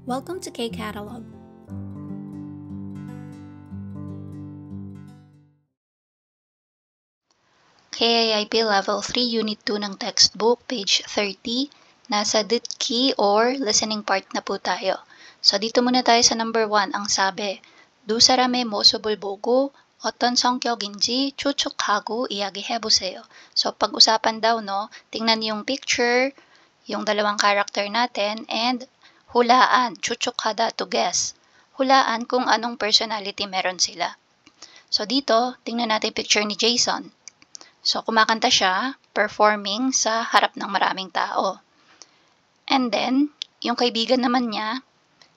Welcome to K-Catalog. KIIP Level 3 Unit 2 ng textbook, page 30. Nasa DITKI or listening part na po tayo. So dito muna tayo sa number 1, ang sabi, 두 사람의 모습을 보고 어떤 성격인지 추측하고 이야기해보세요. So pag-usapan daw, no, tingnan yung picture, yung dalawang character natin, and hulaan, 추측하다 to guess. Hulaan kung anong personality meron sila. So dito, tingnan natin picture ni Jason. So, kumakanta siya, performing sa harap ng maraming tao. And then, yung kaibigan naman niya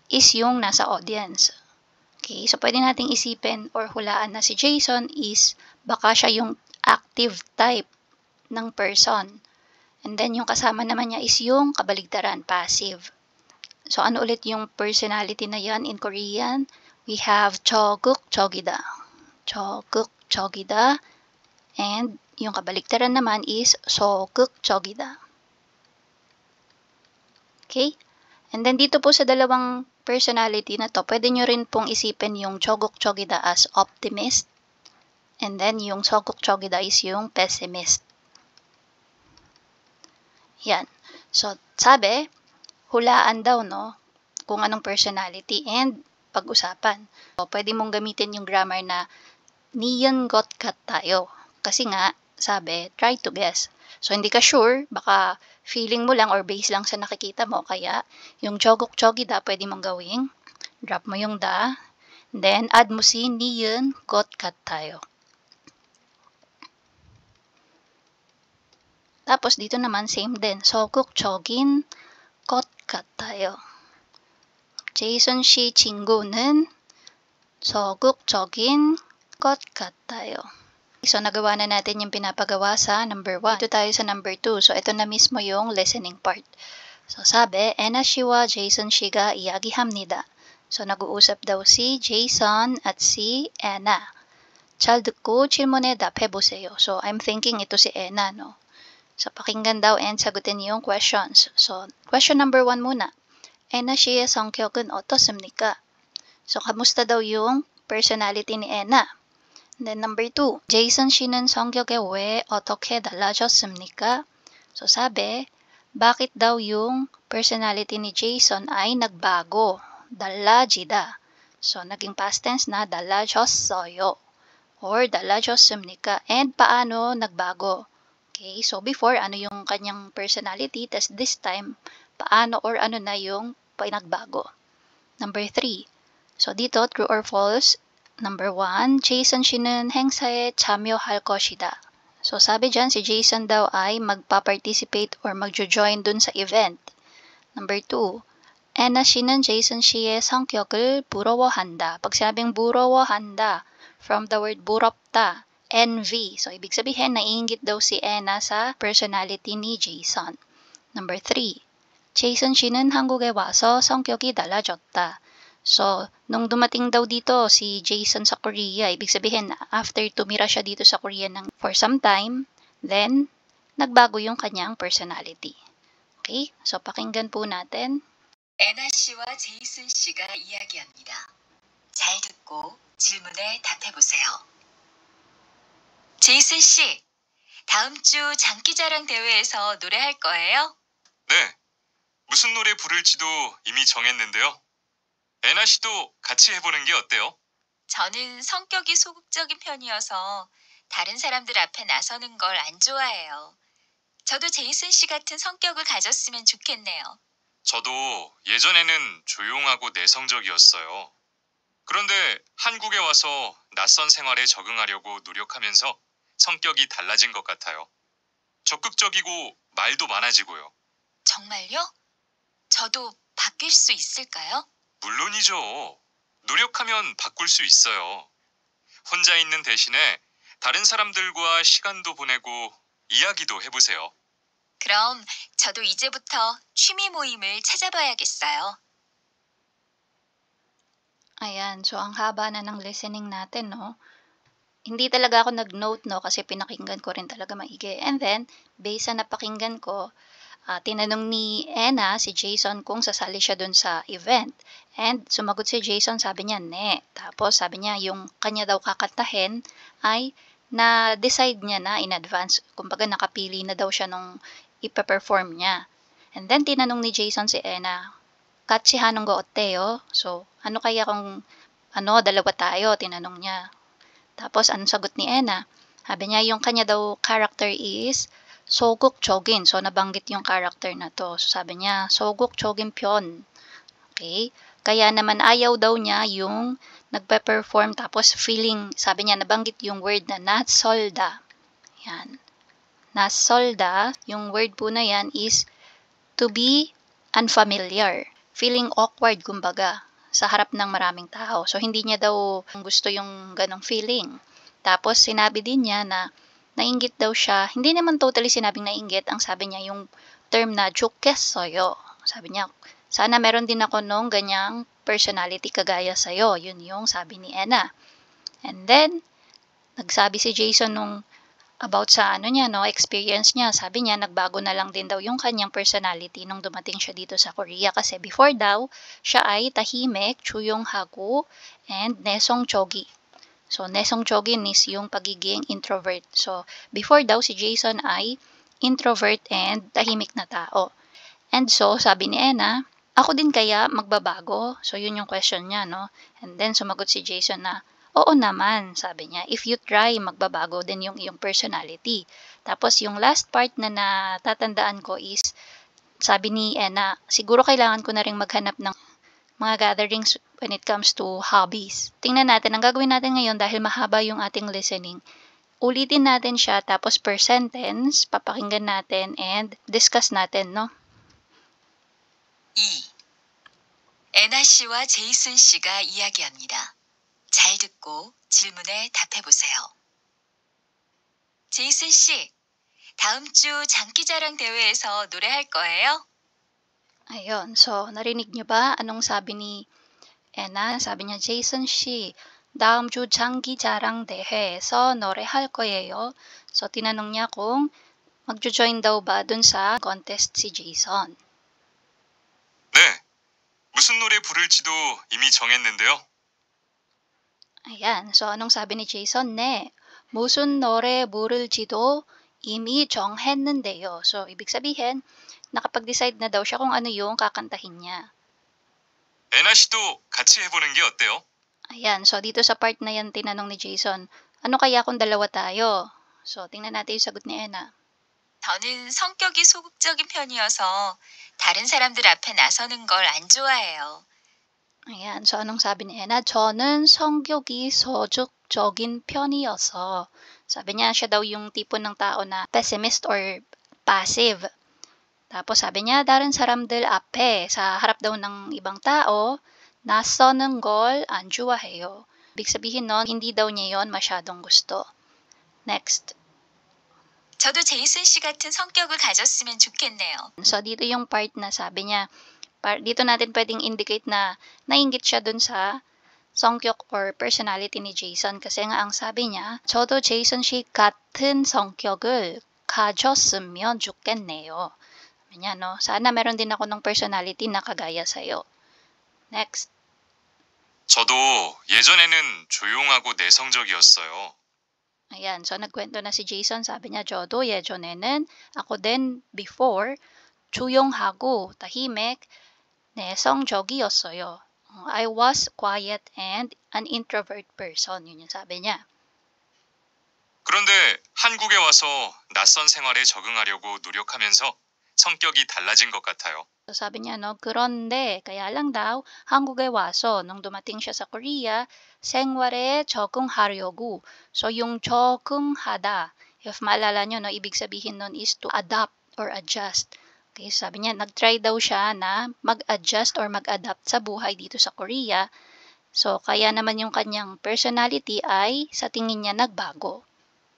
is yung nasa audience. Okay, so pwede nating isipin or hulaan na si Jason is baka siya yung active type ng person. And then, yung kasama naman niya is yung kabaligtaran, passive. So, ano ulit yung personality na yan in Korean? We have 적극적이다. 적극적이다. And yung kabaliktaran naman is 소극적이다. Okay? And then dito po sa dalawang personality na to, pwede nyo rin pong isipin yung 적극적이다 as optimist. And then yung 소극적이다 is yung pessimist. Yan. So, sabi, hulaan daw, no, kung anong personality and pag-usapan. So, pwede mong gamitin yung grammar na 니은 것 같아요. Kasi nga, sabi, try to guess. So, hindi ka sure, baka feeling mo lang or base lang sa nakikita mo. Kaya, yung 적극적이다, pwede mong gawing, drop mo yung da, then add mo si 니은 것 같아요. Tapos, dito naman, same din. 적극적인 것 같아요. 제이슨 씨 친구는 적극적인 것 같아요. So, nagawa na natin yung pinapagawa sa number 1. Dito tayo sa number 2. So, ito na mismo yung listening part. So, sabi, 애나 씨와 제이슨 씨가 이야기합니다. So, nag-uusap daw si Jason at si 애나. 잘 듣고 질문에 답해보세요. So, I'm thinking ito si 애나, no? So, pakinggan daw and sagutin yung questions. So, question number 1 muna. 애나 씨의 성격은 어떻습니까? So, kamusta daw yung personality ni 애나? Then number 2, Jason 씨는 성격에 왜 어떻게 달라졌습니까? So sabi, bakit daw yung personality ni Jason ay nagbago? 달라지다. So naging past tense na 달라졌어요 or 달라졌습니까? And paano nagbago? Okay, so before, ano yung kanyang personality, tas this time, paano or ano na yung pinagbago? Number 3, so dito, true or false? Number 1, Jason 씨는 행사에 참여할 것이다. So, sabi dyan, si Jason daw ay magpa-participate or magjo-join dun sa event. Number 2, 애나 씨는 Jason 씨의 성격을 부러워한다. Pag sinabing 부러워한다, from the word 부럽다, envy. So, ibig sabihin, naiinggit daw si 애나 sa personality ni Jason. Number 3, Jason 씨는 한국에 와서 성격이 달라졌다. So, nung dumating daw dito si Jason sa Korea, ibig sabihin, after tumira siya dito sa Korea for some time, then, nagbago yung kanyang personality. Okay? So, pakinggan po natin. 애나 씨와 제이슨 씨가 이야기합니다. 잘 듣고 질문에 답해보세요. 제이슨 씨, 다음 주 장기자랑 대회에서 노래할 거예요? 네. 무슨 노래 부를지도 이미 정했는데요. 애나 씨도 같이 해보는 게 어때요? 저는 성격이 소극적인 편이어서 다른 사람들 앞에 나서는 걸 안 좋아해요. 저도 제이슨 씨 같은 성격을 가졌으면 좋겠네요. 저도 예전에는 조용하고 내성적이었어요. 그런데 한국에 와서 낯선 생활에 적응하려고 노력하면서 성격이 달라진 것 같아요. 적극적이고 말도 많아지고요. 정말요? 저도 바뀔 수 있을까요? 물론이죠. 노력하면 바꿀 수 있어요. 혼자 있는 대신에 다른 사람들과 시간도 보내고 이야기도 해보세요. 그럼 저도 이제부터 취미 모임을 찾아봐야겠어요. Ayan, so ang haba na ng listening natin, no? Hindi talaga ako nag-note, no? Kasi pinakinggan ko rin talaga maigi. And then, based sa napakinggan ko, tinanong ni Ena si Jason kung sasali siya dun sa event. And sumagot si Jason, sabi niya, ne. Tapos sabi niya, yung kanya daw kakantahin ay na-decide niya na in advance. Kumbaga nakapili na daw siya nung ipa-perform niya. And then tinanong ni Jason si Ena, 같이 하는 거 어때요? So, ano kaya kung dalawa tayo? Tinanong niya. Tapos anong sagot ni Ena? Sabi niya, yung kanya daw character is 소극적인. So, nabanggit yung character na to. So, sabi niya, 소극적인 편. Okay? Kaya naman ayaw daw niya yung nagpe-perform tapos feeling, sabi niya, nabanggit yung word na 낯설다. Yan. 낯설다, yung word po na yan is to be unfamiliar. Feeling awkward, kumbaga, sa harap ng maraming tao. So, hindi niya daw gusto yung ganong feeling. Tapos, sinabi din niya na nainggit daw siya. Hindi naman totally sinabing nainggit. Ang sabi niya, yung term na 좋겠어요. Sabi niya, sana meron din ako nung ganyang personality kagaya sa'yo. Yun yung sabi ni Ena. And then, nagsabi si Jason nung about sa experience niya. Sabi niya, nagbago na lang din daw yung kanyang personality nung dumating siya dito sa Korea. Kasi before daw, siya ay tahimik, 조용하고, and 내성적이. So, 내성적인 is yung pagiging introvert. So, before daw si Jason ay introvert and tahimik na tao. And so, sabi ni Ena, ako din kaya magbabago? So, yun yung question niya, no? And then, sumagot si Jason na, oo naman, sabi niya. If you try, magbabago din yung iyong personality. Tapos, yung last part na natatandaan ko is, sabi ni Ena, siguro kailangan ko na rin maghanap ng mga gatherings when it comes to hobbies. Tingnan natin, ang gagawin natin ngayon dahil mahaba yung ating listening, ulitin natin siya, tapos per sentence, papakinggan natin and discuss natin, no? 2. 애나 씨와 제이슨 씨가 이야기합니다. 잘 듣고 질문에 답해보세요. 제이슨 씨, 다음 주 장기자랑 대회에서 노래할 거예요? Ayun, so narinig niyo ba anong sabi ni Ena? Sabi niya, Jason 씨, 다음 주 장기자랑 대회에서 노래할 거예요. So tinanong niya kung magjo-join daw ba dun sa contest si Jason. 네, 무슨 노래 부를지도 이미 정했는데요. Ayan, so anong sabi ni Jason? 네, 무슨 노래 부를지도 이미 정했는데요. So ibig sabihin, nakapag-decide na daw siya kung ano yung kakantahin niya. 애나 씨도 같이 해보는 게 어때요? Ayan, so dito sa part na yan tinanong ni Jason, ano kaya kung dalawa tayo? So tingnan natin yung sagot ni Ena. 저는 성격이 소극적인 편이어서 다른 사람들 앞에 나서는 걸 안 좋아해요. Ayan, so anong sabi ni Ena? 저는 성격이 소극적인 편이어서. Sabi niya, siya daw yung tipo ng tao na pessimist or passive. Tapos sabi niya, da른 사람들 앞에, sa harap daw ng ibang tao, 나서는 걸 안 좋아해요. Ibig sabihin nun, hindi daw niya yon masyadong gusto. Next. 저도 제이슨 씨 같은 성격을 가졌으면 좋겠네요. So dito yung part na sabi niya, dito natin pwedeng indicate na nainggit siya dun sa 성격 or personality ni Jason. Kasi nga ang sabi niya, 저도 제이슨 씨 같은 성격을 가졌으면 좋겠네요. Sabi niya, no? Sana meron din ako ng personality na kagaya sa'yo. Next. 저도 예전에는 조용하고 내성적이었어요. Ayan, so nagkwento na si Jason. Sabi niya, 저도 예전에는, ako din before, 조용하고 tahimik, 내성적이었어요. I was quiet and an introvert person. Yun yung sabi niya. 그런데 한국에 와서 낯선 생활에 적응하려고 노력하면서 성격이 달라진 것 같아요. So sabi niya, no, 그런데, kaya lang daw, 한국에 와서, nung dumating siya sa Korea, 생활에 적응하려고. So yung 적응하다, if maalala nyo, no, ibig sabihin nun is to adapt or adjust. Okay, sabi niya, nag-try daw siya na mag-adjust or mag-adapt sa buhay dito sa Korea. So, kaya naman yung kanyang personality ay sa tingin niya nagbago.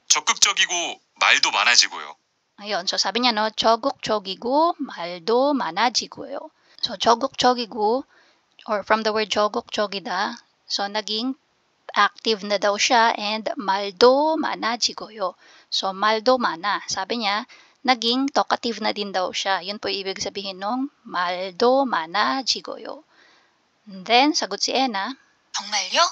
적극적이고 말도 많아지고요. Ayun, so sabi niya, no, 적극적이고 말도 많아지고요. So, 적극적이고, or from the word 적극적이다, so naging active na daw siya and 말도 많아지고요. So, 말도 많아. Sabi niya, naging talkative na din daw siya. Yun po ibig sabihin nung 말도 많아지고요. And then, sagot si Ena. 정말요?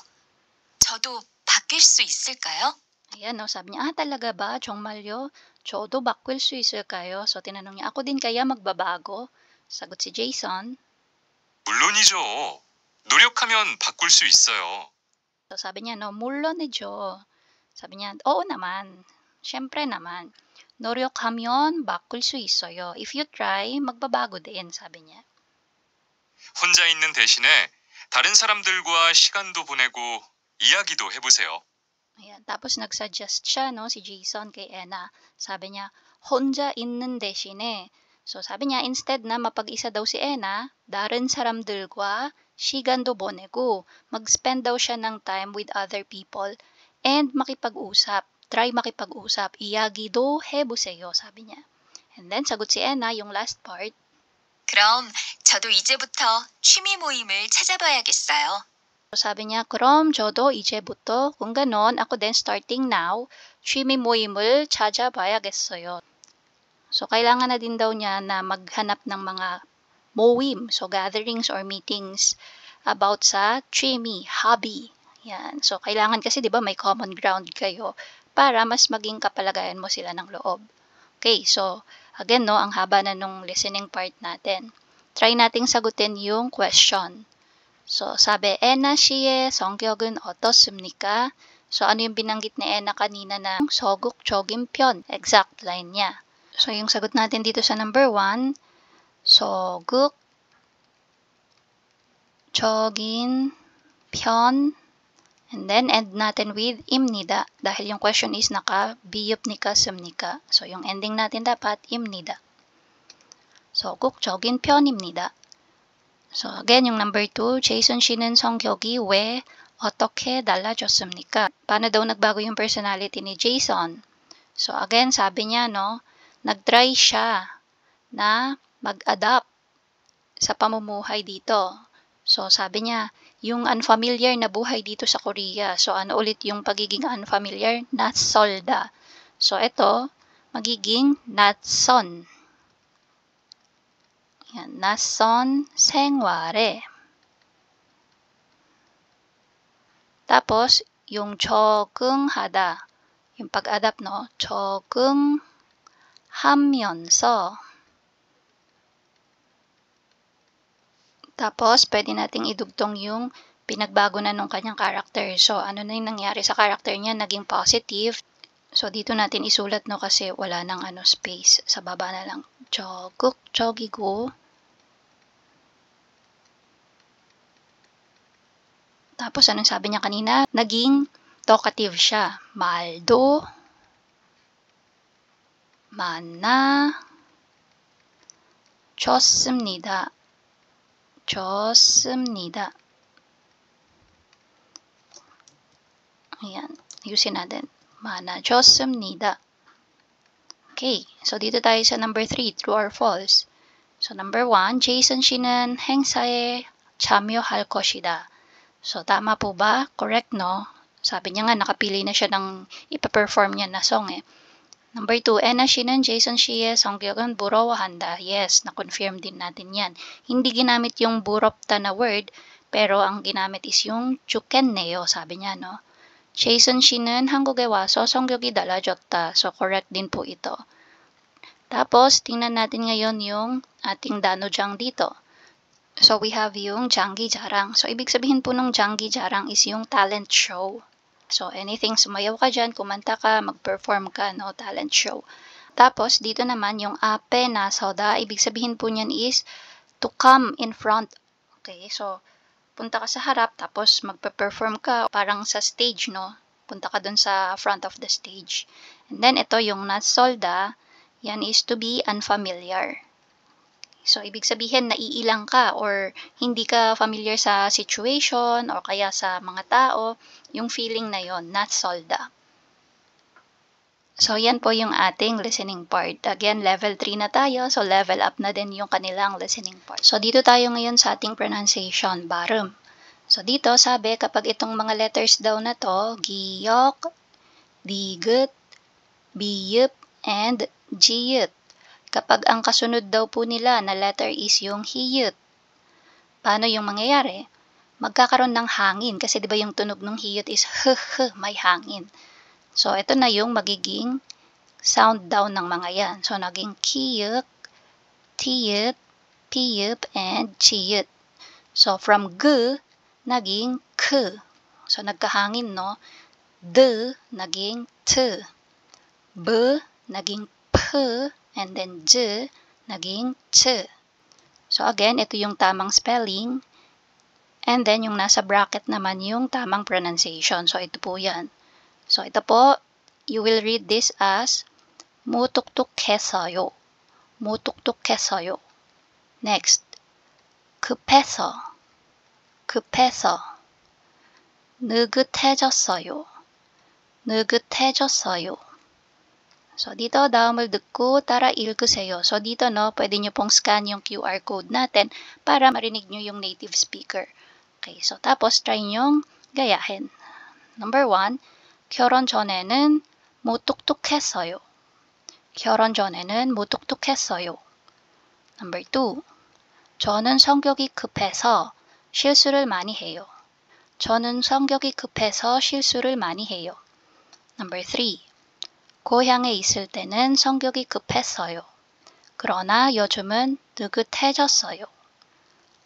저도 바뀔 수 있을까요? Ayan, no, sabi niya, talaga ba? 정말요? 저도 바꿀 수 있을까요? So, tinanong niya, ako din kaya magbabago? Sagot si Jason. 물론이죠. 노력하면 바꿀 수 있어요. So, sabi niya, no, 물론이죠. Sabi niya, oo naman. Siyempre naman. 노력하면 바꿀 수 있어요. If you try, magbabago din, sabi niya. 혼자 있는 대신에 다른 사람들과 시간도 보내고 이야기도 해보세요. Ayan. Tapos nag-suggest siya, no, si Jason kay Ena. Sabi niya, 혼자 있는 대신에. So, sabi niya, instead na mapag-isa daw si Ena, da른 사람들과 시간도 보내고, mag-spend daw siya ng time with other people and makipag-usap. Try makipag-usap. 이야기도 해보세요, sabi niya. And then, sagot si Ena, yung last part. 그럼 저도 이제부터 취미 모임을 찾아봐야겠어요. So, sabi niya, 그럼 저도 이제부터, kung ganon, ako din starting now, 취미 모임을 찾아봐야겠어요. So, kailangan na din daw niya na maghanap ng mga moim, so gatherings or meetings about sa 취미, hobby. Yan. So, kailangan kasi, di ba, may common ground kayo para mas maging kapalagayan mo sila ng loob. Okay, so, again, no, ang haba na nung listening part natin. Try nating sagutin yung question. So, sabi, Ena 씨의 성격은 어떻습니까? So, ano yung binanggit ni Ena kanina na 소극적인 편? Exact line niya. So, yung sagot natin dito sa number 1, 소극적인 편, and then end natin with 입니다. Dahil yung question is naka-비읍니까, 씁니까? So, yung ending natin dapat 입니다. 소극적인 편입니다. So, again, yung number 2, Jason 씨는 성격이 왜 어떻게 달라졌습니까? Paano daw nagbago yung personality ni Jason? So, again, sabi niya, no, nag-try siya na mag-adapt sa pamumuhay dito. So, sabi niya, yung unfamiliar na buhay dito sa Korea. So, ano ulit yung pagiging unfamiliar? 낯설다. So, ito, magiging 낯선. Yan, 낯선 생활에. Tapos, yung 적응하다. Yung pag-adapt, no? 적응하면서. Tapos, pwede nating idugtong yung pinagbago na nung kanyang character. So, ano na yung nangyari sa character niya? Naging positive. So, dito natin isulat, no? Kasi wala nang space. Sa baba na lang. 적극적이고. Tapos, anong sabi niya kanina? Naging talkative siya. 말도 많아졌습니다. 좋습니다. Ayan. Ayusin natin. 많아졌습니다. Okay. So, dito tayo sa number 3. True or false? So, number 1. Jason 씨는 행사에 참여할 것이다. So, tama po ba? Correct, no? Sabi niya nga, nakapili na siya ng ipaperform niya na song eh. Number 2, Ena 씨는 Jason 씨의 성격은 부러워한다. Yes, na-confirm din natin yan. Hindi ginamit yung 부럽다 na word, pero ang ginamit is yung 좋겠네요, sabi niya, no? Jason 씨는 한국에 와서 성격이 달라졌다. So, correct din po ito. Tapos, tingnan natin ngayon yung ating danojang dito. So, we have yung 장기자랑. So, ibig sabihin po ng 장기자랑 is yung talent show. So, anything sumayaw ka dyan, kumanta ka, mag-perform ka, no, talent show. Tapos, dito naman yung 앞에 나서다, ibig sabihin po niyan is to come in front. Okay, so, punta ka sa harap, tapos magpe-perform ka, parang sa stage, no? Punta ka dun sa front of the stage. And then, ito yung 낯설다, yan is to be unfamiliar. So, ibig sabihin, naiilang ka or hindi ka familiar sa situation or kaya sa mga tao, yung feeling na yon, 낯설다. So, yan po yung ating listening part. Again, level 3 na tayo, so level up na din yung kanilang listening part. So, dito tayo ngayon sa ating pronunciation, 발음. So, dito sabi, kapag itong mga letters daw na to, 기역, 디귿, 비읍, and jiyut. Kapag ang kasunod daw po nila na letter is yung hiyut, paano yung mangyayari? Magkakaroon ng hangin kasi 'di ba yung tunog ng hiyut is may hangin. So ito na yung magiging sound down ng mga yan. So naging kiyuk, tiyut, piyup, and chiyut. So from g naging k. So nagkahangin, no? D naging t. B naging p, and then j naging ch. So again, ito yung tamang spelling. And then yung nasa bracket naman yung tamang pronunciation. So ito po yan. So ito po, you will read this as 무뚝뚝해서요. 무뚝뚝해서요. Next, 급해서. 급해서. 느긋해졌어요. 느긋해졌어요. So, dito, 다음을 듣고 따라 읽으세요. So, dito, no, pwede nyo pong scan yung QR code natin para marinig nyo yung native speaker. Okay, so, tapos, try nyong gayahin. Number 1, 결혼 전에는 무뚝뚝했어요. 결혼 전에는 무뚝뚝했어요. Number 2, 저는 성격이 급해서 실수를 많이 해요. 저는 성격이 급해서 실수를 많이 해요. Number 3, 고향에 있을 때는 성격이 급했어요. 그러나 요즘은 느긋해졌어요.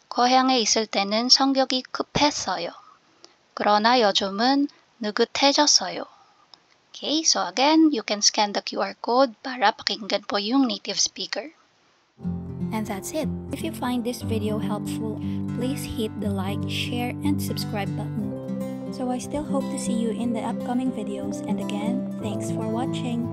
고향에 있을 때는 성격이 급했어요. 그러나 요즘은 느긋해졌어요. Okay, so again, you can scan the QR code para pakinggan po yung native speaker. And that's it. If you find this video helpful, please hit the like, share, and subscribe button. So I still hope to see you in the upcoming videos, and again, thanks for watching.